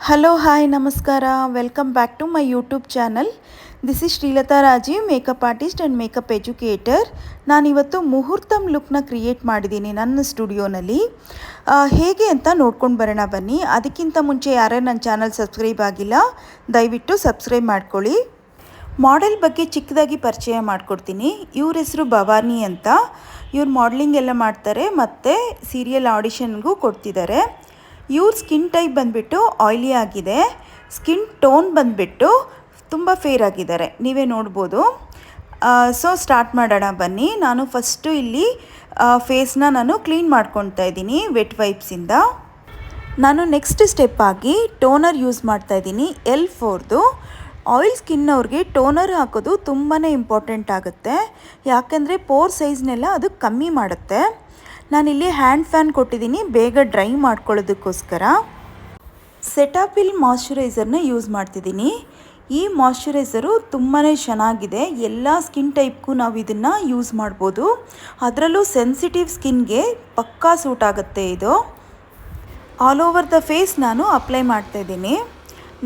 Hello hi ನಮಸ್ಕಾರ welcome back to my YouTube channel. This is Srilatha Rajeev, makeup artist and makeup educator. ನಾನಿವತ್ತು ಮುಹೂರ್ತಮ್ ಲುಕ್ನ create ಮಾಡಿದ್ದೀನಿ ನನ್ನ ಸ್ಟುಡಿಯೋನಲ್ಲಿ. ಹೇಗೆ ಅಂತ ನೋಡ್ಕೊಂಡು ಬರೋಣ ಬನ್ನಿ. ಅದಕ್ಕಿಂತ ಮುಂಚೆ ಯಾರ್ಯಾರು ನನ್ನ ಚಾನಲ್ ಸಬ್ಸ್ಕ್ರೈಬ್ ಆಗಿಲ್ಲ ದಯವಿಟ್ಟು ಸಬ್ಸ್ಕ್ರೈಬ್ ಮಾಡ್ಕೊಳ್ಳಿ. ಮಾಡೆಲ್ ಬಗ್ಗೆ ಚಿಕ್ಕದಾಗಿ ಪರಿಚಯ ಮಾಡಿಕೊಡ್ತೀನಿ. ಇವ್ರ ಹೆಸರು ಭವಾನಿ ಅಂತ. ಇವ್ರು ಮಾಡಲಿಂಗ್ ಎಲ್ಲ ಮಾಡ್ತಾರೆ ಮತ್ತು ಸೀರಿಯಲ್ ಆಡಿಷನ್ಗೂ ಕೊಡ್ತಿದ್ದಾರೆ. ಇವ್ರ ಸ್ಕಿನ್ ಟೈಪ್ ಬಂದುಬಿಟ್ಟು ಆಯಿಲಿ ಆಗಿದೆ, ಸ್ಕಿನ್ ಟೋನ್ ಬಂದುಬಿಟ್ಟು ತುಂಬ ಫೇರ್ ಆಗಿದ್ದಾರೆ, ನೀವೇ ನೋಡ್ಬೋದು. ಸೊ ಸ್ಟಾರ್ಟ್ ಮಾಡೋಣ ಬನ್ನಿ. ನಾನು ಫಸ್ಟು ಇಲ್ಲಿ ಫೇಸ್ನ ನಾನು ಕ್ಲೀನ್ ಮಾಡ್ಕೊತಾ ಇದ್ದೀನಿ ವೆಟ್ ವೈಪ್ಸಿಂದ. ನಾನು ನೆಕ್ಸ್ಟ್ ಸ್ಟೆಪ್ ಆಗಿ ಟೋನರ್ ಯೂಸ್ ಮಾಡ್ತಾಯಿದ್ದೀನಿ L4ದು. ಆಯಿಲ್ ಸ್ಕಿನ್ನವ್ರಿಗೆ ಟೋನರ್ ಹಾಕೋದು ತುಂಬಾ ಇಂಪಾರ್ಟೆಂಟ್ ಆಗುತ್ತೆ, ಯಾಕೆಂದರೆ ಪೋರ್ ಸೈಜ್ನೆಲ್ಲ ಅದು ಕಮ್ಮಿ ಮಾಡುತ್ತೆ. ನಾನಿಲ್ಲಿ ಹ್ಯಾಂಡ್ ಫ್ಯಾನ್ ಕೊಟ್ಟಿದ್ದೀನಿ ಬೇಗ ಡ್ರೈ ಮಾಡ್ಕೊಳ್ಳೋದಕ್ಕೋಸ್ಕರ. ಸೆಟಾಪಿಲ್ ಮಾಯ್ಶ್ಚರೈಸರ್ನ ಯೂಸ್ ಮಾಡ್ತಿದ್ದೀನಿ. ಈ ಮಾಯ್ಶ್ಚರೈಸರು ತುಂಬಾ ಚೆನ್ನಾಗಿದೆ, ಎಲ್ಲ ಸ್ಕಿನ್ ಟೈಪ್ಗೂ ನಾವು ಇದನ್ನು ಯೂಸ್ ಮಾಡ್ಬೋದು. ಅದರಲ್ಲೂ ಸೆನ್ಸಿಟಿವ್ ಸ್ಕಿನ್ಗೆ ಪಕ್ಕಾ ಸೂಟ್ ಆಗುತ್ತೆ ಇದು. ಆಲ್ ಓವರ್ ದ ಫೇಸ್ ನಾನು ಅಪ್ಲೈ ಮಾಡ್ತಾಯಿದ್ದೀನಿ.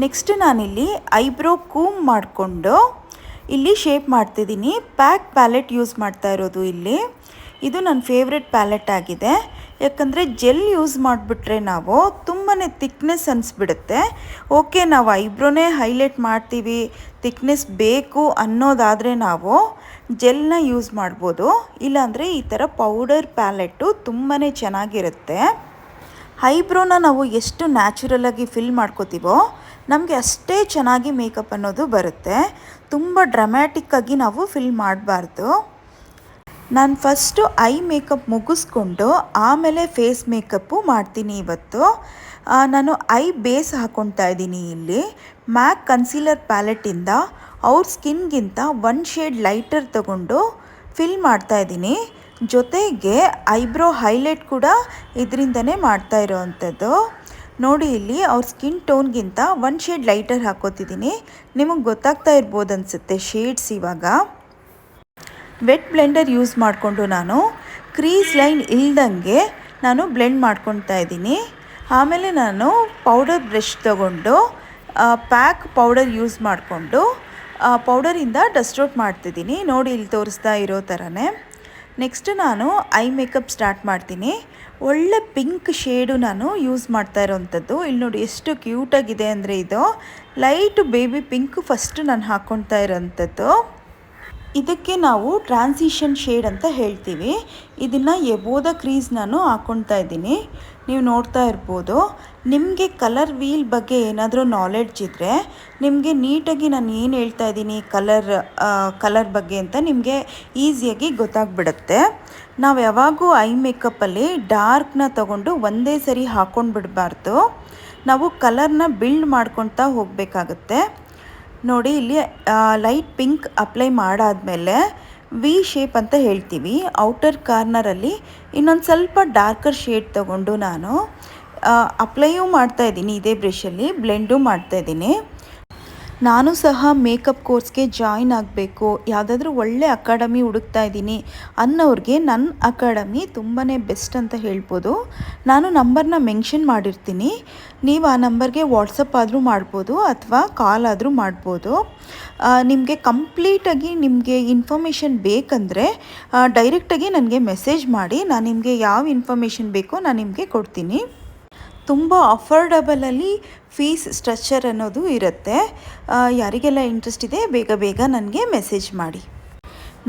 ನೆಕ್ಸ್ಟ್ ನಾನಿಲ್ಲಿ ಐಬ್ರೋ ಕೂಮ್ ಮಾಡಿಕೊಂಡು ಇಲ್ಲಿ ಶೇಪ್ ಮಾಡ್ತಿದ್ದೀನಿ. ಪ್ಯಾಕ್ ಪ್ಯಾಲೆಟ್ ಯೂಸ್ ಮಾಡ್ತಾ ಇರೋದು ಇಲ್ಲಿ. ಇದು ನನ್ನ ಫೇವ್ರೆಟ್ ಪ್ಯಾಲೆಟ್ ಆಗಿದೆ, ಯಾಕಂದರೆ ಜೆಲ್ ಯೂಸ್ ಮಾಡಿಬಿಟ್ರೆ ನಾವು ತುಂಬಾ ತಿಕ್ನೆಸ್ ಅನಿಸ್ಬಿಡುತ್ತೆ. ಓಕೆ, ನಾವು ಐಬ್ರೋನೇ ಹೈಲೈಟ್ ಮಾಡ್ತೀವಿ, ತಿಕ್ನೆಸ್ ಬೇಕು ಅನ್ನೋದಾದರೆ ನಾವು ಜೆಲ್ನ ಯೂಸ್ ಮಾಡ್ಬೋದು. ಇಲ್ಲಾಂದರೆ ಈ ಥರ ಪೌಡರ್ ಪ್ಯಾಲೆಟ್ಟು ತುಂಬಾ ಚೆನ್ನಾಗಿರುತ್ತೆ. ಐಬ್ರೋನ ನಾವು ಎಷ್ಟು ನ್ಯಾಚುರಲಾಗಿ ಫಿಲ್ ಮಾಡ್ಕೋತೀವೋ ನಮಗೆ ಅಷ್ಟೇ ಚೆನ್ನಾಗಿ ಮೇಕಪ್ ಅನ್ನೋದು ಬರುತ್ತೆ. ತುಂಬ ಡ್ರಾಮ್ಯಾಟಿಕ್ಕಾಗಿ ನಾವು ಫಿಲ್ ಮಾಡಬಾರ್ದು. ನಾನು ಫಸ್ಟು ಐ ಮೇಕಪ್ ಮುಗಿಸ್ಕೊಂಡು ಆಮೇಲೆ ಫೇಸ್ ಮೇಕಪ್ಪು ಮಾಡ್ತೀನಿ ಇವತ್ತು. ನಾನು ಐ ಬೇಸ್ ಹಾಕ್ಕೊತಾ ಇದ್ದೀನಿ ಇಲ್ಲಿ. ಮ್ಯಾಕ್ ಕನ್ಸೀಲರ್ ಪ್ಯಾಲೆಟಿಂದ ಅವ್ರ ಸ್ಕಿನ್ಗಿಂತ 1 ಶೇಡ್ ಲೈಟರ್ ತಗೊಂಡು ಫಿಲ್ ಮಾಡ್ತಾಯಿದ್ದೀನಿ. ಜೊತೆಗೆ ಐಬ್ರೋ ಹೈಲೈಟ್ ಕೂಡ ಇದರಿಂದನೇ ಮಾಡ್ತಾ ಇರೋವಂಥದ್ದು. ನೋಡಿ, ಇಲ್ಲಿ ಅವ್ರ ಸ್ಕಿನ್ ಟೋನ್ಗಿಂತ 1 ಶೇಡ್ ಲೈಟರ್ ಹಾಕೋತಿದ್ದೀನಿ. ನಿಮಗೆ ಗೊತ್ತಾಗ್ತಾ ಇರ್ಬೋದು ಅನಿಸುತ್ತೆ ಶೇಡ್ಸ್. ಇವಾಗ ವೆಟ್ ಬ್ಲೆಂಡರ್ ಯೂಸ್ ಮಾಡಿಕೊಂಡು ನಾನು ಕ್ರೀಸ್ ಲೈನ್ ಇಲ್ದಂಗೆ ನಾನು ಬ್ಲೆಂಡ್ ಮಾಡ್ಕೊತಾ ಇದ್ದೀನಿ. ಆಮೇಲೆ ನಾನು ಪೌಡರ್ ಬ್ರಷ್ ತಗೊಂಡು ಪ್ಯಾಕ್ ಪೌಡರ್ ಯೂಸ್ ಮಾಡಿಕೊಂಡು ಪೌಡರಿಂದ ಡಸ್ಟ್ ಔಟ್ ಮಾಡ್ತಿದ್ದೀನಿ. ನೋಡಿ, ಇಲ್ಲಿ ತೋರಿಸ್ತಾ ಇರೋ ಥರನೇ. ನೆಕ್ಸ್ಟ್ ನಾನು ಐ ಮೇಕಪ್ ಸ್ಟಾರ್ಟ್ ಮಾಡ್ತೀನಿ. ಒಳ್ಳೆ ಪಿಂಕ್ ಶೇಡು ನಾನು ಯೂಸ್ ಮಾಡ್ತಾ ಇರೋವಂಥದ್ದು. ಇಲ್ಲಿ ನೋಡಿ ಎಷ್ಟು ಕ್ಯೂಟಾಗಿದೆ ಅಂದರೆ ಇದು ಲೈಟ್ ಬೇಬಿ ಪಿಂಕ್ ಫಸ್ಟ್ ನಾನು ಹಾಕ್ಕೊಳ್ತಾ ಇರೋವಂಥದ್ದು. ಇದಕ್ಕೆ ನಾವು ಟ್ರಾನ್ಸಿಷನ್ ಶೇಡ್ ಅಂತ ಹೇಳ್ತೀವಿ. ಇದನ್ನು ಎಬೋದ ಕ್ರೀಸ್ ನಾನು ಹಾಕ್ಕೊಳ್ತಾ ಇದ್ದೀನಿ. ನೀವು ನೋಡ್ತಾ ಇರ್ಬೋದು. ನಿಮಗೆ ಕಲರ್ ವೀಲ್ ಬಗ್ಗೆ ಏನಾದರೂ ನಾಲೆಡ್ಜ್ ಇದ್ದರೆ ನಿಮಗೆ ನೀಟಾಗಿ ನಾನು ಏನು ಹೇಳ್ತಾ ಇದ್ದೀನಿ ಕಲರ್ ಬಗ್ಗೆ ಅಂತ ನಿಮಗೆ ಈಸಿಯಾಗಿ ಗೊತ್ತಾಗ್ಬಿಡುತ್ತೆ. ನಾವು ಯಾವಾಗೂ ಐ ಮೇಕಪ್ಪಲ್ಲಿ ಡಾರ್ಕ್ನ ತಗೊಂಡು ಒಂದೇ ಸರಿ ಹಾಕ್ಕೊಂಡು ಬಿಡಬಾರ್ದು. ನಾವು ಕಲರ್ನ ಬಿಲ್ಡ್ ಮಾಡ್ಕೊತಾ ಹೋಗಬೇಕಾಗುತ್ತೆ. ನೋಡಿ, ಇಲ್ಲಿ ಲೈಟ್ ಪಿಂಕ್ ಅಪ್ಲೈ ಮಾಡಾದಮೇಲೆ ವಿ ಶೇಪ್ ಅಂತ ಹೇಳ್ತೀವಿ. ಔಟರ್ ಕಾರ್ನರಲ್ಲಿ ಇನ್ನೊಂದು ಸ್ವಲ್ಪ ಡಾರ್ಕರ್ ಶೇಡ್ ತಗೊಂಡು ನಾನು ಅಪ್ಲೈಯೂ ಮಾಡ್ತಾಯಿದ್ದೀನಿ. ಇದೇ ಬ್ರಷಲ್ಲಿ ಬ್ಲೆಂಡು ಮಾಡ್ತಾಯಿದ್ದೀನಿ. ನಾನು ಸಹ ಮೇಕಪ್ ಕೋರ್ಸ್ಗೆ ಜಾಯಿನ್ ಆಗಬೇಕು, ಯಾವುದಾದ್ರೂ ಒಳ್ಳೆ ಅಕಾಡೆಮಿ ಹುಡುಕ್ತಾ ಇದ್ದೀನಿ ಅನ್ನೋರಿಗೆ ನನ್ನ ಅಕಾಡೆಮಿ ತುಂಬಾ ಬೆಸ್ಟ್ ಅಂತ ಹೇಳ್ಬೋದು. ನಾನು ನಂಬರ್ನ ಮೆನ್ಷನ್ ಮಾಡಿರ್ತೀನಿ. ನೀವು ಆ ನಂಬರ್ಗೆ ವಾಟ್ಸಪ್ ಆದರೂ ಮಾಡ್ಬೋದು ಅಥವಾ ಕಾಲ್ ಆದರೂ ಮಾಡ್ಬೋದು. ನಿಮಗೆ ಕಂಪ್ಲೀಟಾಗಿ ನಿಮಗೆ ಇನ್ಫಾರ್ಮೇಷನ್ ಬೇಕಂದರೆ ಡೈರೆಕ್ಟಾಗಿ ನನಗೆ ಮೆಸೇಜ್ ಮಾಡಿ. ನಾನು ನಿಮಗೆ ಯಾವ ಇನ್ಫಾರ್ಮೇಷನ್ ಬೇಕೋ ನಾನು ನಿಮಗೆ ಕೊಡ್ತೀನಿ. ತುಂಬ ಅಫೋರ್ಡಬಲಲ್ಲಿ ಫೀಸ್ ಸ್ಟ್ರಕ್ಚರ್ ಅನ್ನೋದು ಇರುತ್ತೆ. ಯಾರಿಗೆಲ್ಲ ಇಂಟ್ರೆಸ್ಟ್ ಇದೆ ಬೇಗ ನನಗೆ ಮೆಸೇಜ್ ಮಾಡಿ.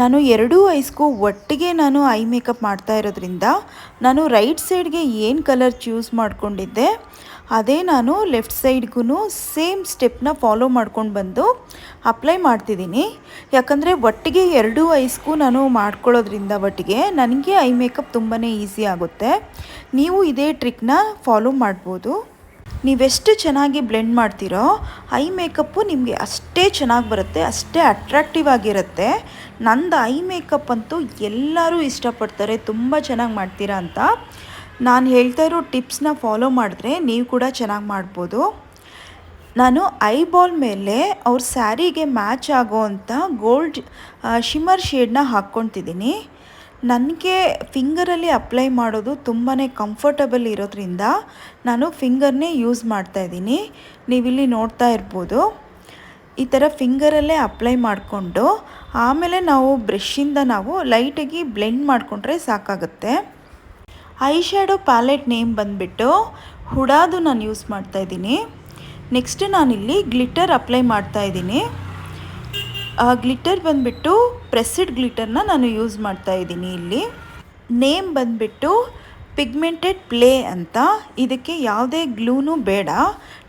ನಾನು ಎರಡೂ ಐಸ್ಗೂ ಒಟ್ಟಿಗೆ ನಾನು ಐ ಮೇಕಪ್ ಮಾಡ್ತಾ ಇರೋದ್ರಿಂದ ನಾನು ರೈಟ್ ಸೈಡ್ಗೆ ಏನು ಕಲರ್ ಚೂಸ್ ಮಾಡ್ಕೊಂಡಿದ್ದೆ ಅದೇ ನಾನು ಲೆಫ್ಟ್ ಸೈಡ್ಗೂ ಸೇಮ್ ಸ್ಟೆಪ್ನ ಫಾಲೋ ಮಾಡ್ಕೊಂಡು ಬಂದು ಅಪ್ಲೈ ಮಾಡ್ತಿದ್ದೀನಿ. ಯಾಕಂದರೆ ಒಟ್ಟಿಗೆ ಎರಡೂ ಐಸ್ಗೂ ನಾನು ಮಾಡ್ಕೊಳ್ಳೋದ್ರಿಂದ ಒಟ್ಟಿಗೆ ನನಗೆ ಐ ಮೇಕಪ್ ತುಂಬಾ ಈಸಿ ಆಗುತ್ತೆ. ನೀವು ಇದೇ ಟ್ರಿಕ್ನ ಫಾಲೋ ಮಾಡ್ಬೋದು. ನೀವೆಷ್ಟು ಚೆನ್ನಾಗಿ ಬ್ಲೆಂಡ್ ಮಾಡ್ತೀರೋ ಐ ಮೇಕಪ್ಪು ನಿಮಗೆ ಅಷ್ಟೇ ಚೆನ್ನಾಗಿ ಬರುತ್ತೆ, ಅಷ್ಟೇ ಅಟ್ರಾಕ್ಟಿವ್ ಆಗಿರುತ್ತೆ. ನಂದು ಐ ಮೇಕಪ್ ಅಂತೂ ಎಲ್ಲರೂ ಇಷ್ಟಪಡ್ತಾರೆ, ತುಂಬ ಚೆನ್ನಾಗಿ ಮಾಡ್ತೀರಾ ಅಂತ. ನಾನು ಹೇಳ್ತಾ ಇರೋ ಟಿಪ್ಸ್ನ ಫಾಲೋ ಮಾಡಿದ್ರೆ ನೀವು ಕೂಡ ಚೆನ್ನಾಗಿ ಮಾಡ್ಬೋದು. ನಾನು ಐಬಾಲ್ ಮೇಲೆ ಅವ್ರ ಸ್ಯಾರಿಗೆ ಮ್ಯಾಚ್ ಆಗೋ ಅಂಥ ಗೋಲ್ಡ್ ಶಿಮ್ಮರ್ ಶೇಡ್ನ ಹಾಕ್ಕೊತಿದ್ದೀನಿ. ನನಗೆ ಫಿಂಗರಲ್ಲಿ ಅಪ್ಲೈ ಮಾಡೋದು ತುಂಬಾ ಕಂಫರ್ಟಬಲ್ ಇರೋದ್ರಿಂದ ನಾನು ಫಿಂಗರ್ನೇ ಯೂಸ್ ಮಾಡ್ತಾಯಿದ್ದೀನಿ. ನೀವಿಲ್ಲಿ ನೋಡ್ತಾ ಇರ್ಬೋದು, ಈ ಥರ ಫಿಂಗರಲ್ಲೇ ಅಪ್ಲೈ ಮಾಡಿಕೊಂಡು ಆಮೇಲೆ ನಾವು ಬ್ರಷಿಂದ ನಾವು ಲೈಟಾಗಿ ಬ್ಲೆಂಡ್ ಮಾಡಿಕೊಂಡ್ರೆ ಸಾಕಾಗುತ್ತೆ. ಐ ಶ್ಯಾಡೋ ಪ್ಯಾಲೆಟ್ ನೇಮ್ ಬಂದುಬಿಟ್ಟು ಹುಡಾದು ನಾನು ಯೂಸ್ ಮಾಡ್ತಾಯಿದ್ದೀನಿ. ನೆಕ್ಸ್ಟ್ ನಾನಿಲ್ಲಿ ಗ್ಲಿಟರ್ ಅಪ್ಲೈ ಮಾಡ್ತಾಯಿದ್ದೀನಿ. ಗ್ಲಿಟರ್ ಬಂದುಬಿಟ್ಟು ಪ್ರೆಸ್ಡ್ ಗ್ಲಿಟರ್ನ ನಾನು ಯೂಸ್ ಮಾಡ್ತಾಯಿದ್ದೀನಿ. ಇಲ್ಲಿ ನೇಮ್ ಬಂದುಬಿಟ್ಟು ಪಿಗ್ಮೆಂಟೆಡ್ ಪ್ಲೇ ಅಂತ. ಇದಕ್ಕೆ ಯಾವುದೇ ಗ್ಲೂನೂ ಬೇಡ,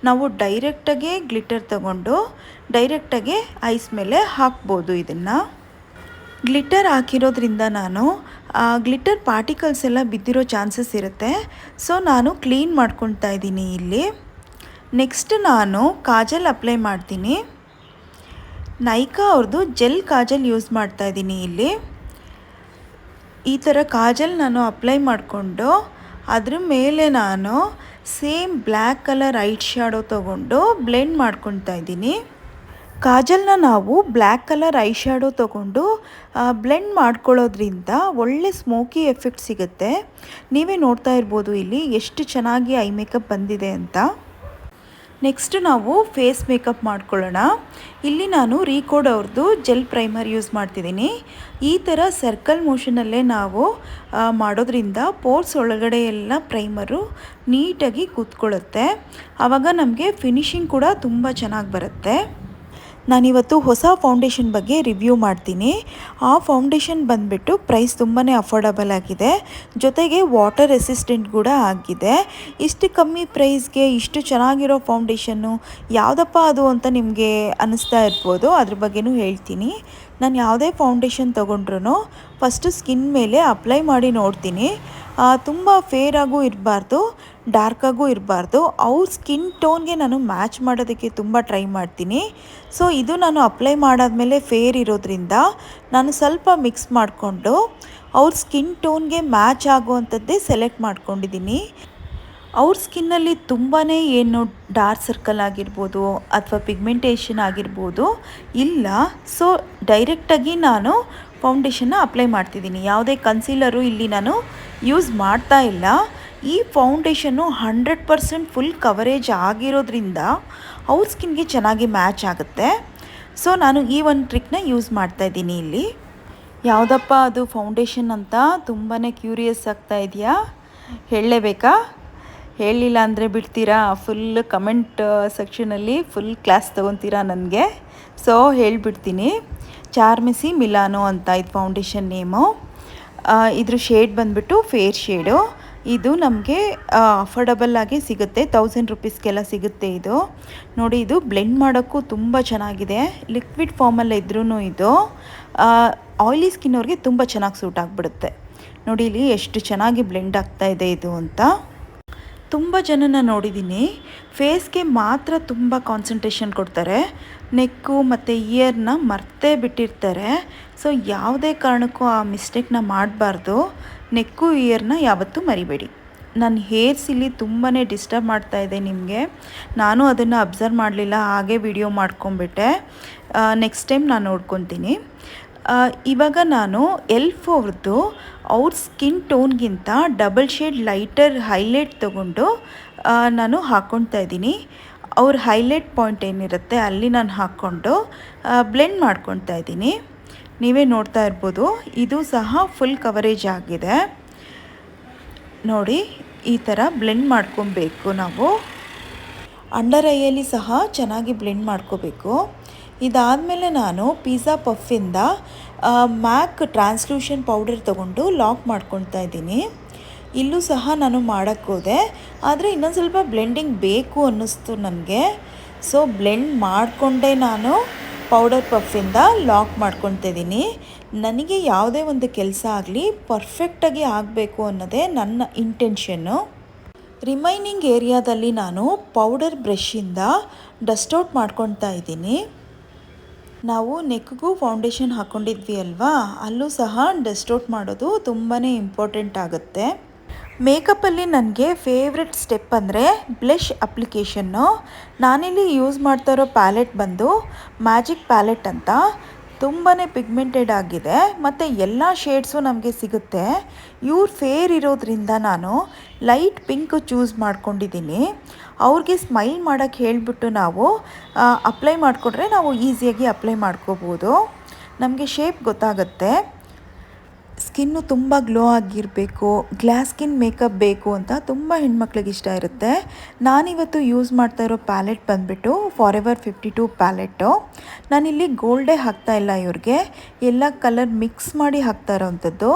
ನಾವು ಡೈರೆಕ್ಟಾಗೆ ಗ್ಲಿಟರ್ ತಗೊಂಡು ಡೈರೆಕ್ಟಾಗೆ ಐಸ್ ಮೇಲೆ ಹಾಕ್ಬೋದು. ಇದನ್ನು ಗ್ಲಿಟರ್ ಹಾಕಿರೋದ್ರಿಂದ ನಾನು ಗ್ಲಿಟರ್ ಪಾರ್ಟಿಕಲ್ಸ್ ಎಲ್ಲ ಬಿದ್ದಿರೋ ಚಾನ್ಸಸ್ ಇರುತ್ತೆ. ಸೊ ನಾನು ಕ್ಲೀನ್ ಮಾಡ್ಕೊಳ್ತಾ ಇದ್ದೀನಿ ಇಲ್ಲಿ. ನೆಕ್ಸ್ಟ್ ನಾನು ಕಾಜಲ್ ಅಪ್ಲೈ ಮಾಡ್ತೀನಿ. ನೈಕಾ ಅವ್ರದ್ದು ಜೆಲ್ ಕಾಜಲ್ ಯೂಸ್ ಮಾಡ್ತಾಯಿದ್ದೀನಿ. ಇಲ್ಲಿ ಈ ಥರ ಕಾಜಲ್ ನಾನು ಅಪ್ಲೈ ಮಾಡಿಕೊಂಡು ಅದ್ರ ಮೇಲೆ ನಾನು same black colour I shadow ತೊಗೊಂಡು ಬ್ಲೆಂಡ್ ಮಾಡ್ಕೊತಾ ಇದ್ದೀನಿ. ಕಾಜಲ್ನ ನಾವು ಬ್ಲ್ಯಾಕ್ ಕಲರ್ ಐ ಶ್ಯಾಡೋ ತೊಗೊಂಡು ಬ್ಲೆಂಡ್ ಮಾಡ್ಕೊಳ್ಳೋದ್ರಿಂದ ಒಳ್ಳೆ ಸ್ಮೋಕಿ ಎಫೆಕ್ಟ್ ಸಿಗುತ್ತೆ. ನೀವೇ ನೋಡ್ತಾ ಇರ್ಬೋದು ಇಲ್ಲಿ ಎಷ್ಟು ಚೆನ್ನಾಗಿ ಐ ಮೇಕಪ್ ಬಂದಿದೆ ಅಂತ. ನೆಕ್ಸ್ಟ್ ನಾವು ಫೇಸ್ ಮೇಕಪ್ ಮಾಡ್ಕೊಳ್ಳೋಣ. ಇಲ್ಲಿ ನಾನು ರೀಕೋಡ್ ಅವ್ರದ್ದು ಜೆಲ್ ಪ್ರೈಮರ್ ಯೂಸ್ ಮಾಡ್ತಿದ್ದೀನಿ. ಈ ಥರ ಸರ್ಕಲ್ ಮೋಷನಲ್ಲೇ ನಾವು ಮಾಡೋದ್ರಿಂದ ಪೋರ್ಸ್ ಒಳಗಡೆ ಎಲ್ಲ ಪ್ರೈಮರು ನೀಟಾಗಿ ಕೂತ್ಕೊಳ್ಳುತ್ತೆ. ಆವಾಗ ನಮಗೆ ಫಿನಿಶಿಂಗ್ ಕೂಡ ತುಂಬ ಚೆನ್ನಾಗಿ ಬರುತ್ತೆ. ನಾನಿವತ್ತು ಹೊಸ ಫೌಂಡೇಶನ್ ಬಗ್ಗೆ ರಿವ್ಯೂ ಮಾಡ್ತೀನಿ. ಆ ಫೌಂಡೇಶನ್ ಬಂದುಬಿಟ್ಟು ಪ್ರೈಸ್ ತುಂಬಾ ಅಫೋರ್ಡಬಲ್ ಆಗಿದೆ, ಜೊತೆಗೆ ವಾಟರ್ ರೆಸಿಸ್ಟೆಂಟ್ ಕೂಡ ಆಗಿದೆ. ಇಷ್ಟು ಕಮ್ಮಿ ಪ್ರೈಸ್ಗೆ ಇಷ್ಟು ಚೆನ್ನಾಗಿರೋ ಫೌಂಡೇಶನ್ನು ಯಾವುದಪ್ಪ ಅದು ಅಂತ ನಿಮಗೆ ಅನ್ನಿಸ್ತಾ ಇರ್ಬೋದು. ಅದ್ರ ಬಗ್ಗೆನೂ ಹೇಳ್ತೀನಿ. ನಾನು ಯಾವುದೇ ಫೌಂಡೇಶನ್ ತೊಗೊಂಡ್ರೂ ಫಸ್ಟು ಸ್ಕಿನ್ ಮೇಲೆ ಅಪ್ಲೈ ಮಾಡಿ ನೋಡ್ತೀನಿ. ತುಂಬ ಫೇರಾಗೂ ಇರಬಾರ್ದು, ಡಾರ್ಕಾಗೂ ಇರಬಾರ್ದು. ಅವ್ರ ಸ್ಕಿನ್ ಟೋನ್ಗೆ ನಾನು ಮ್ಯಾಚ್ ಮಾಡೋದಕ್ಕೆ ತುಂಬ ಟ್ರೈ ಮಾಡ್ತೀನಿ. ಸೊ ಇದು ನಾನು ಅಪ್ಲೈ ಮಾಡಾದಮೇಲೆ ಫೇರ್ ಇರೋದ್ರಿಂದ ನಾನು ಸ್ವಲ್ಪ ಮಿಕ್ಸ್ ಮಾಡಿಕೊಂಡು ಅವ್ರ ಸ್ಕಿನ್ ಟೋನ್ಗೆ ಮ್ಯಾಚ್ ಆಗುವಂಥದ್ದೇ ಸೆಲೆಕ್ಟ್ ಮಾಡ್ಕೊಂಡಿದ್ದೀನಿ. ಅವ್ರ ಸ್ಕಿನ್ನಲ್ಲಿ ತುಂಬಾ ಏನು ಡಾರ್ಕ್ ಸರ್ಕಲ್ ಆಗಿರ್ಬೋದು ಅಥವಾ ಪಿಗ್ಮೆಂಟೇಷನ್ ಆಗಿರ್ಬೋದು ಇಲ್ಲ. ಸೊ ಡೈರೆಕ್ಟಾಗಿ ನಾನು ಫೌಂಡೇಶನ್ನ ಅಪ್ಲೈ ಮಾಡ್ತಿದ್ದೀನಿ. ಯಾವುದೇ ಕನ್ಸೀಲರು ಇಲ್ಲಿ ನಾನು ಯೂಸ್ ಮಾಡ್ತಾ ಇಲ್ಲ. ಈ ಫೌಂಡೇಶನ್ನು 100% ಫುಲ್ ಕವರೇಜ್ ಆಗಿರೋದ್ರಿಂದ ಅವ್ರ ಸ್ಕಿನ್ಗೆ ಚೆನ್ನಾಗಿ ಮ್ಯಾಚ್ ಆಗುತ್ತೆ. ಸೊ ನಾನು ಈ ಒಂದು ಟ್ರಿಕ್ನ ಯೂಸ್ ಮಾಡ್ತಾಯಿದ್ದೀನಿ. ಇಲ್ಲಿ ಯಾವುದಪ್ಪ ಅದು ಫೌಂಡೇಶನ್ ಅಂತ ತುಂಬಾ ಕ್ಯೂರಿಯಸ್ ಆಗ್ತಾ ಇದೆಯಾ? ಹೇಳಲೇಬೇಕಾ? ಹೇಳಲಿಲ್ಲ ಅಂದರೆ ಬಿಡ್ತೀರಾ? ಫುಲ್ ಕಮೆಂಟ್ ಸೆಕ್ಷನಲ್ಲಿ ಫುಲ್ ಕ್ಲಾಸ್ ತೊಗೊತೀರಾ ನನಗೆ. ಸೊ ಹೇಳಿಬಿಡ್ತೀನಿ. ಚಾರ್ಮಿಸಿ ಮಿಲಾನೋ ಅಂತ ಇದು ಫೌಂಡೇಶನ್ ನೇಮು. ಇದ್ರ ಶೇಡ್ ಬಂದುಬಿಟ್ಟು ಫೇರ್ ಶೇಡು. ಇದು ನಮಗೆ ಅಫೋರ್ಡಬಲ್ಲಾಗಿ ಸಿಗುತ್ತೆ, 1000 ರುಪೀಸ್ಗೆಲ್ಲ ಸಿಗುತ್ತೆ. ಇದು ನೋಡಿ, ಇದು ಬ್ಲೆಂಡ್ ಮಾಡೋಕ್ಕೂ ತುಂಬ ಚೆನ್ನಾಗಿದೆ. ಲಿಕ್ವಿಡ್ ಫಾರ್ಮಲ್ಲಿ ಇದ್ರೂ ಇದು ಆಯಿಲಿ ಸ್ಕಿನ್ ಅವ್ರಿಗೆ ತುಂಬ ಚೆನ್ನಾಗಿ ಸೂಟ್ ಆಗಿಬಿಡುತ್ತೆ. ನೋಡಿ ಇಲ್ಲಿ ಎಷ್ಟು ಚೆನ್ನಾಗಿ ಬ್ಲೆಂಡ್ ಆಗ್ತಾಯಿದೆ ಇದು ಅಂತ. ತುಂಬ ಜನನ ನೋಡಿದ್ದೀನಿ ಫೇಸ್ಗೆ ಮಾತ್ರ ತುಂಬ ಕಾನ್ಸಂಟ್ರೇಷನ್ ಕೊಡ್ತಾರೆ, ನೆಕ್ಕು ಮತ್ತು ಇಯರ್ನ ಮರ್ತೇ ಬಿಟ್ಟಿರ್ತಾರೆ. ಸೊ ಯಾವುದೇ ಕಾರಣಕ್ಕೂ ಆ ಮಿಸ್ಟೇಕ್ನ ಮಾಡಬಾರ್ದು. ನೆಕ್ಕು ಇಯರ್ನ ಯಾವತ್ತೂ ಮರಿಬೇಡಿ. ನನ್ನ ಹೇರ್ಸ್ ಇಲ್ಲಿ ತುಂಬಾ ಡಿಸ್ಟರ್ಬ್ ಮಾಡ್ತಾಯಿದೆ ನಿಮಗೆ. ನಾನು ಅದನ್ನು ಅಬ್ಸರ್ವ್ ಮಾಡಲಿಲ್ಲ, ಹಾಗೆ ವಿಡಿಯೋ ಮಾಡ್ಕೊಂಬಿಟ್ಟೆ. ನೆಕ್ಸ್ಟ್ ಟೈಮ್ ನಾನು ನೋಡ್ಕೊತೀನಿ. ಇವಾಗ ನಾನು ಎಲ್ಫ್ ಅವ್ರದ್ದು ಅವ್ರ ಸ್ಕಿನ್ ಟೋನ್ಗಿಂತ ಡಬಲ್ ಶೇಡ್ ಲೈಟರ್ ಹೈಲೈಟ್ ತೊಗೊಂಡು ನಾನು ಹಾಕ್ಕೊಳ್ತಾ ಇದ್ದೀನಿ. ಅವ್ರ ಹೈಲೈಟ್ ಪಾಯಿಂಟ್ ಏನಿರುತ್ತೆ ಅಲ್ಲಿ ನಾನು ಹಾಕ್ಕೊಂಡು ಬ್ಲೆಂಡ್ ಮಾಡ್ಕೊಳ್ತಾ ಇದ್ದೀನಿ. ನೀವೇ ನೋಡ್ತಾ ಇರ್ಬೋದು, ಇದು ಸಹ ಫುಲ್ ಕವರೇಜ್ ಆಗಿದೆ. ನೋಡಿ, ಈ ಥರ ಬ್ಲೆಂಡ್ ಮಾಡ್ಕೊಬೇಕು. ನಾವು ಅಂಡರ್ ಐಯಲ್ಲಿ ಸಹ ಚೆನ್ನಾಗಿ ಬ್ಲೆಂಡ್ ಮಾಡ್ಕೋಬೇಕು. ಇದಾದಮೇಲೆ ನಾನು ಪಿಜ್ಜಾ ಪಫಿಂದ ಮ್ಯಾಕ್ ಟ್ರಾನ್ಸ್ಲೂಷನ್ ಪೌಡರ್ ತೊಗೊಂಡು ಲಾಕ್ ಮಾಡ್ಕೊಳ್ತಾ ಇದ್ದೀನಿ. ಇಲ್ಲೂ ಸಹ ನಾನು ಮಾಡೋಕ್ಕೋದೆ, ಆದರೆ ಇನ್ನೊಂದು ಸ್ವಲ್ಪ ಬ್ಲೆಂಡಿಂಗ್ ಬೇಕು ಅನ್ನಿಸ್ತು ನನಗೆ. ಸೊ ಬ್ಲೆಂಡ್ ಮಾಡಿಕೊಂಡೇ ನಾನು ಪೌಡರ್ ಪಫಿಂದ ಲಾಕ್ ಮಾಡ್ಕೊತಿದ್ದೀನಿ. ನನಗೆ ಯಾವುದೇ ಒಂದು ಕೆಲಸ ಆಗಲಿ ಪರ್ಫೆಕ್ಟಾಗಿ ಆಗಬೇಕು ಅನ್ನೋದೇ ನನ್ನ ಇಂಟೆನ್ಷನ್ನು. ರಿಮೈನಿಂಗ್ ಏರಿಯಾದಲ್ಲಿ ನಾನು ಪೌಡರ್ ಬ್ರಷಿಂದ ಡಸ್ಟ್ ಔಟ್ ಮಾಡ್ಕೊತಾ ಇದ್ದೀನಿ. ನಾವು ನೆಕ್ಗೂ ಫೌಂಡೇಶನ್ ಹಾಕ್ಕೊಂಡಿದ್ವಿ ಅಲ್ವಾ, ಅಲ್ಲೂ ಸಹ ಡಸ್ಟ್ ಔಟ್ ಮಾಡೋದು ತುಂಬಾ ಇಂಪಾರ್ಟೆಂಟ್ ಆಗುತ್ತೆ. ಮೇಕಪ್ಪಲ್ಲಿ ನನಗೆ ಫೇವ್ರೆಟ್ ಸ್ಟೆಪ್ ಅಂದರೆ ಬ್ಲಷ್ ಅಪ್ಲಿಕೇಶನ್ನು. ನಾನಿಲ್ಲಿ ಯೂಸ್ ಮಾಡ್ತಾ ಇರೋ ಪ್ಯಾಲೆಟ್ ಬಂದು ಮ್ಯಾಜಿಕ್ ಪ್ಯಾಲೆಟ್ ಅಂತ. ತುಂಬಾ ಪಿಗ್ಮೆಂಟೆಡ್ ಆಗಿದೆ ಮತ್ತು ಎಲ್ಲ ಶೇಡ್ಸು ನಮಗೆ ಸಿಗುತ್ತೆ. ಇವ್ರು ಫೇರ್ ಇರೋದ್ರಿಂದ ನಾನು ಲೈಟ್ ಪಿಂಕ್ ಚೂಸ್ ಮಾಡ್ಕೊಂಡಿದ್ದೀನಿ. ಅವ್ರಿಗೆ ಸ್ಮೈಲ್ ಮಾಡೋಕ್ಕೆ ಹೇಳಿಬಿಟ್ಟು ನಾವು ಅಪ್ಲೈ ಮಾಡಿಕೊಟ್ರೆ ನಾವು ಈಸಿಯಾಗಿ ಅಪ್ಲೈ ಮಾಡ್ಕೋಬೋದು. ನಮಗೆ ಶೇಪ್ ಗೊತ್ತಾಗುತ್ತೆ. ಸ್ಕಿನ್ನು ತುಂಬ ಗ್ಲೋ ಆಗಿರಬೇಕು, ಗ್ಲಾಸ್ ಸ್ಕಿನ್ ಮೇಕಪ್ ಬೇಕು ಅಂತ ತುಂಬ ಹೆಣ್ಮಕ್ಳಿಗೆ ಇಷ್ಟ ಇರುತ್ತೆ. ನಾನಿವತ್ತು ಯೂಸ್ ಮಾಡ್ತಾ ಇರೋ ಪ್ಯಾಲೆಟ್ ಬಂದುಬಿಟ್ಟು ಫಾರೆವರ್ 52 ಪ್ಯಾಲೆಟು. ನಾನಿಲ್ಲಿ ಗೋಲ್ಡೇ ಹಾಕ್ತಾಯಿಲ್ಲ, ಇವ್ರಿಗೆ ಎಲ್ಲ ಕಲರ್ ಮಿಕ್ಸ್ ಮಾಡಿ ಹಾಕ್ತಾ ಇರೋವಂಥದ್ದು.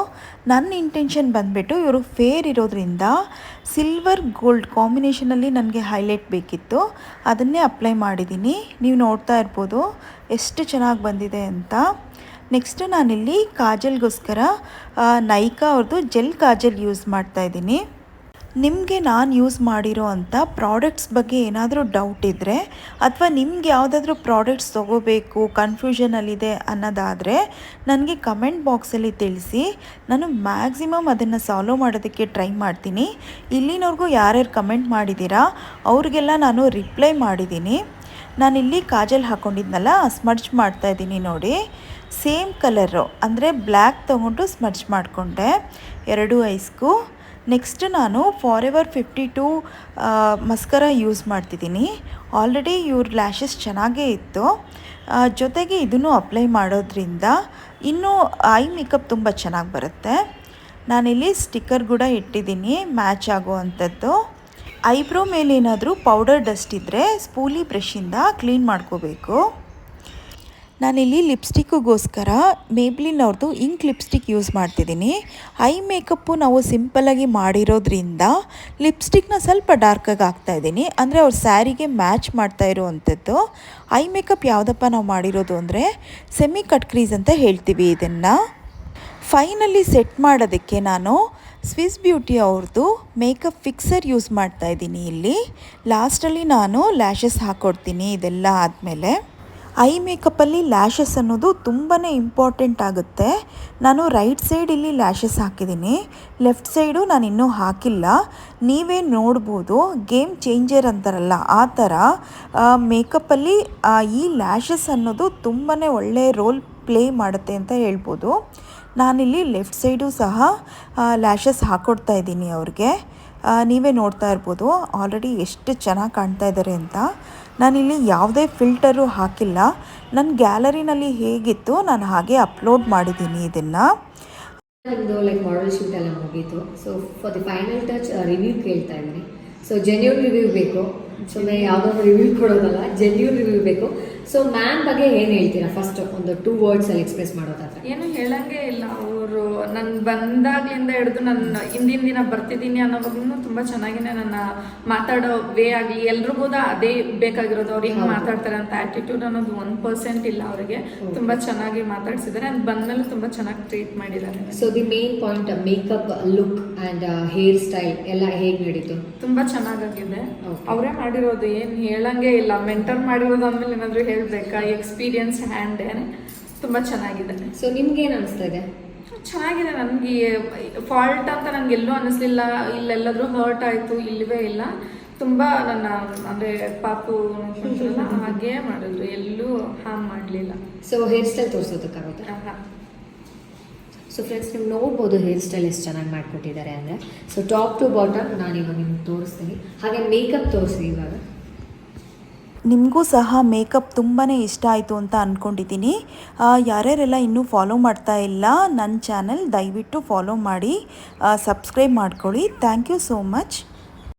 ನನ್ನ ಇಂಟೆನ್ಷನ್ ಬಂದುಬಿಟ್ಟು ಇವರು ಫೇರ್ ಇರೋದ್ರಿಂದ ಸಿಲ್ವರ್ ಗೋಲ್ಡ್ ಕಾಂಬಿನೇಷನಲ್ಲಿ ನನಗೆ ಹೈಲೈಟ್ ಬೇಕಿತ್ತು, ಅದನ್ನೇ ಅಪ್ಲೈ ಮಾಡಿದ್ದೀನಿ. ನೀವು ನೋಡ್ತಾ ಇರ್ಬೋದು ಎಷ್ಟು ಚೆನ್ನಾಗಿ ಬಂದಿದೆ ಅಂತ. ನೆಕ್ಸ್ಟು ನಾನಿಲ್ಲಿ ಕಾಜಲ್ಗೋಸ್ಕರ ನೈಕಾ ಅವ್ರದ್ದು ಜೆಲ್ ಕಾಜಲ್ ಯೂಸ್ ಮಾಡ್ತಾಯಿದ್ದೀನಿ. ನಿಮಗೆ ನಾನು ಯೂಸ್ ಮಾಡಿರೋ ಅಂಥ ಪ್ರಾಡಕ್ಟ್ಸ್ ಬಗ್ಗೆ ಏನಾದರೂ ಡೌಟ್ ಇದ್ದರೆ ಅಥವಾ ನಿಮ್ಗೆ ಯಾವುದಾದ್ರೂ ಪ್ರಾಡಕ್ಟ್ಸ್ ತೊಗೋಬೇಕು ಕನ್ಫ್ಯೂಷನಲ್ಲಿದೆ ಅನ್ನೋದಾದರೆ ನನಗೆ ಕಮೆಂಟ್ ಬಾಕ್ಸಲ್ಲಿ ತಿಳಿಸಿ. ನಾನು ಮ್ಯಾಕ್ಸಿಮಮ್ ಅದನ್ನು ಸಾಲ್ವ್ ಮಾಡೋದಕ್ಕೆ ಟ್ರೈ ಮಾಡ್ತೀನಿ. ಇಲ್ಲಿನವರೆಗೂ ಯಾರ್ಯಾರು ಕಮೆಂಟ್ ಮಾಡಿದ್ದೀರಾ ಅವ್ರಿಗೆಲ್ಲ ನಾನು ರಿಪ್ಲೈ ಮಾಡಿದ್ದೀನಿ. ನಾನಿಲ್ಲಿ ಕಾಜಲ್ ಹಾಕ್ಕೊಂಡಿದ್ನಲ್ಲ ಸ್ಮಡ್ಜ್ ಮಾಡ್ತಾಯಿದ್ದೀನಿ ನೋಡಿ. ಸೇಮ್ ಕಲರು ಅಂದರೆ ಬ್ಲ್ಯಾಕ್ ತೊಗೊಂಡು ಸ್ಮಡ್ಜ್ ಮಾಡಿಕೊಂಡೆ 2 ಐಸ್ಗೂ. ನೆಕ್ಸ್ಟ್ ನಾನು ಫಾರೆವರ್ 52 ಮಸ್ಕರ ಯೂಸ್ ಮಾಡ್ತಿದ್ದೀನಿ. ಆಲ್ರೆಡಿ ಇವ್ರ ಲ್ಯಾಶಸ್ ಚೆನ್ನಾಗೇ ಇತ್ತು, ಜೊತೆಗೆ ಇದನ್ನು ಅಪ್ಲೈ ಮಾಡೋದ್ರಿಂದ ಇನ್ನೂ ಐ ಮೇಕಪ್ ತುಂಬ ಚೆನ್ನಾಗಿ ಬರುತ್ತೆ. ನಾನಿಲ್ಲಿ ಸ್ಟಿಕ್ಕರ್ ಕೂಡ ಇಟ್ಟಿದ್ದೀನಿ ಮ್ಯಾಚ್ ಆಗೋ ಅಂಥದ್ದು. ಐಬ್ರೋ ಮೇಲೆ ಏನಾದರೂ ಪೌಡರ್ ಡಸ್ಟ್ ಇದ್ದರೆ ಸ್ಪೂಲಿ ಬ್ರಷಿಂದ ಕ್ಲೀನ್ ಮಾಡ್ಕೋಬೇಕು. ನಾನಿಲ್ಲಿ ಲಿಪ್ಸ್ಟಿಕ್ಕಿಗೋಸ್ಕರ ಮೇಬ್ಲಿನ್ ಅವ್ರದ್ದು ಇಂಕ್ ಲಿಪ್ಸ್ಟಿಕ್ ಯೂಸ್ ಮಾಡ್ತಿದ್ದೀನಿ. ಐ ಮೇಕಪ್ಪು ನಾವು ಸಿಂಪಲ್ಲಾಗಿ ಮಾಡಿರೋದ್ರಿಂದ ಲಿಪ್ಸ್ಟಿಕ್ನ ಸ್ವಲ್ಪ ಡಾರ್ಕಾಗಿ ಹಾಕ್ತಾಯಿದ್ದೀನಿ, ಅಂದರೆ ಅವ್ರ ಸ್ಯಾರಿಗೆ ಮ್ಯಾಚ್ ಮಾಡ್ತಾ ಇರೋವಂಥದ್ದು. ಐ ಮೇಕಪ್ ಯಾವುದಪ್ಪ ನಾವು ಮಾಡಿರೋದು ಅಂದರೆ ಸೆಮಿ ಕಟ್ ಕ್ರೀಸ್ ಅಂತ ಹೇಳ್ತೀವಿ ಇದನ್ನು. ಫೈನಲ್ಲಿ ಸೆಟ್ ಮಾಡೋದಕ್ಕೆ ನಾನು ಸ್ವಿಸ್ ಬ್ಯೂಟಿ ಅವ್ರದ್ದು ಮೇಕಪ್ ಫಿಕ್ಸರ್ ಯೂಸ್ ಮಾಡ್ತಾಯಿದ್ದೀನಿ. ಇಲ್ಲಿ ಲಾಸ್ಟಲ್ಲಿ ನಾನು ಲ್ಯಾಶಸ್ ಹಾಕ್ಕೊಡ್ತೀನಿ. ಇದೆಲ್ಲ ಆದಮೇಲೆ ಐ ಮೇಕಪ್ಪಲ್ಲಿ ಲ್ಯಾಶಸ್ ಅನ್ನೋದು ತುಂಬಾ ಇಂಪಾರ್ಟೆಂಟ್ ಆಗುತ್ತೆ. ನಾನು ರೈಟ್ ಸೈಡ್ ಇಲ್ಲಿ ಲ್ಯಾಶಸ್ ಹಾಕಿದ್ದೀನಿ, ಲೆಫ್ಟ್ ಸೈಡು ನಾನು ಇನ್ನೂ ಹಾಕಿಲ್ಲ. ನೀವೇ ನೋಡ್ಬೋದು, ಗೇಮ್ ಚೇಂಜರ್ ಅಂತಾರಲ್ಲ ಆ ಥರ ಮೇಕಪ್ಪಲ್ಲಿ ಈ ಲ್ಯಾಶಸ್ ಅನ್ನೋದು ತುಂಬಾ ಒಳ್ಳೆಯ ರೋಲ್ ಪ್ಲೇ ಮಾಡುತ್ತೆ ಅಂತ ಹೇಳ್ಬೋದು. ನಾನಿಲ್ಲಿ ಲೆಫ್ಟ್ ಸೈಡು ಸಹ ಲ್ಯಾಶಸ್ ಹಾಕ್ಕೊಡ್ತಾ ಇದ್ದೀನಿ ಅವ್ರಿಗೆ. ನೀವೇ ನೋಡ್ತಾ ಇರ್ಬೋದು ಆಲ್ರೆಡಿ ಎಷ್ಟು ಚೆನ್ನಾಗಿ ಕಾಣ್ತಾ ಇದ್ದಾರೆ ಅಂತ. ನಾನಿಲ್ಲಿ ಯಾವುದೇ ಫಿಲ್ಟರು ಹಾಕಿಲ್ಲ, ನನ್ನ ಗ್ಯಾಲರಿನಲ್ಲಿ ಹೇಗಿತ್ತು ನಾನು ಹಾಗೆ ಅಪ್ಲೋಡ್ ಮಾಡಿದ್ದೀನಿ ಇದನ್ನು. ನಮ್ಮದು ಲೈಕ್ ಮಾಡೆಲ್ ಶೂಟ್ ಎಲ್ಲ ಮುಗೀತು. So for the final touch review ಕೇಳ್ತಾ ಇದ್ದೀನಿ. ಸೊ ಜೆನ್ಯೂನ್ ರಿವ್ಯೂ ಬೇಕು, ಸುಮ್ಮನೆ ಯಾವುದಾದ್ರು ರಿವ್ಯೂ ಕೊಡೋದಲ್ಲ, ಜೆನ್ಯೂನ್ ರಿವ್ಯೂ ಬೇಕು. ಸೊ ಮ್ಯಾಮ್ ಬಗ್ಗೆ ಏನು ಹೇಳ್ತೀರಾ? ಫಸ್ಟ್ ಒಂದು 2 ವರ್ಡ್ಸಲ್ಲಿ ಎಕ್ಸ್ಪ್ರೆಸ್ ಮಾಡೋದಾದ್ರೆ. ಏನು ಹೇಳಂಗೆ ಇಲ್ಲ, ಅವರು ನಾನು ಬಂದಾಗ್ಲಿಂದ ಹಿಡಿದು ನನ್ನ ಹಿಂದಿನ ದಿನ ಬರ್ತಿದ್ದೀನಿ ಅನ್ನೋವಾಗೂ ತುಂಬ ಚೆನ್ನಾಗಿನೇ ನನ್ನ ಮಾತಾಡೋ ವೇ ಆಗಲಿ ಎಲ್ರಿಗೂ ಅದೇ ಬೇಕಾಗಿರೋದು. ಅವ್ರು ಹೆಂಗೆ ಮಾತಾಡ್ತಾರೆ ಅಂತ ಆ್ಯಟಿಟ್ಯೂಡ್ ಅನ್ನೋದು 1% ಇಲ್ಲ ಅವರಿಗೆ. ತುಂಬ ಚೆನ್ನಾಗಿ ಮಾತಾಡ್ಸಿದ್ದಾರೆ, ಅದು ಬಂದಮೇಲೆ ತುಂಬ ಚೆನ್ನಾಗಿ ಟ್ರೀಟ್ ಮಾಡಿದ್ದಾರೆ. So the main point makeup look and hair style ಎಲ್ಲ ಹೇಗೆ ನಡೀತು? ತುಂಬ ಚೆನ್ನಾಗಾಗಿದೆ. ಅವರೇ ಮಾಡಿರೋದು, ಏನು ಹೇಳಂಗೆ ಇಲ್ಲ. ಮೆಂಟರ್ ಮಾಡಿರೋದು ಅಂದಮೇಲೆ ಏನಾದರೂ ಹೇಳಬೇಕಾ? ಎಕ್ಸ್ಪೀರಿಯನ್ಸ್ ಹ್ಯಾಂಡ್ ತುಂಬ ಚೆನ್ನಾಗಿದೆ. ಸೊ ನಿಮ್ಗೇನು ಅನಿಸ್ತಾ ಇದೆ? ಚೆನ್ನಾಗಿದೆ. ನನಗೆ ಫಾಲ್ಟ್ ಅಂತ ನನಗೆ ಎಲ್ಲೂ ಅನ್ನಿಸ್ಲಿಲ್ಲ. ಇಲ್ಲೆಲ್ಲಾದರೂ ಹರ್ಟ್ ಆಯಿತು, ಇಲ್ಲವೇ ಇಲ್ಲ. ತುಂಬ ನನ್ನ ಅಂದರೆ ಪಾಪು ಹಾಗೇ ಮಾಡಿದ್ರು, ಎಲ್ಲೂ ಹಾರ್ಮ್ ಮಾಡಲಿಲ್ಲ. ಸೊ ಹೇರ್ ಸ್ಟೈಲ್ ತೋರಿಸೋದಕ್ಕಾಗುತ್ತೆ? ಹಾಂ. ಸೊ ಫ್ರೆಂಡ್ಸ್, ನೀವು ನೋಡ್ಬೋದು ಹೇರ್ ಸ್ಟೈಲ್ ಎಷ್ಟು ಚೆನ್ನಾಗಿ ಮಾಡಿಕೊಟ್ಟಿದ್ದಾರೆ ಅಂದರೆ. ಸೊ ಟಾಪ್ ಟು ಬಾಟಮ್ ನಾನಿವಾಗ ನಿಮ್ಗೆ ತೋರಿಸ್ತೀನಿ. ಹಾಗೆ ಮೇಕಪ್ ತೋರಿಸಿ. ಇವಾಗ ನಿಮಗೂ ಸಹ ಮೇಕಪ್ ತುಂಬಾ ಇಷ್ಟ ಆಯಿತು ಅಂತ ಅಂದ್ಕೊಂಡಿದ್ದೀನಿ. ಯಾರ್ಯಾರೆಲ್ಲ ಇನ್ನೂ ಫಾಲೋ ಮಾಡ್ತಾ ಇಲ್ಲ ನನ್ನ ಚಾನಲ್, ದಯವಿಟ್ಟು ಫಾಲೋ ಮಾಡಿ, ಸಬ್ಸ್ಕ್ರೈಬ್ ಮಾಡ್ಕೊಳ್ಳಿ. Thank you so much.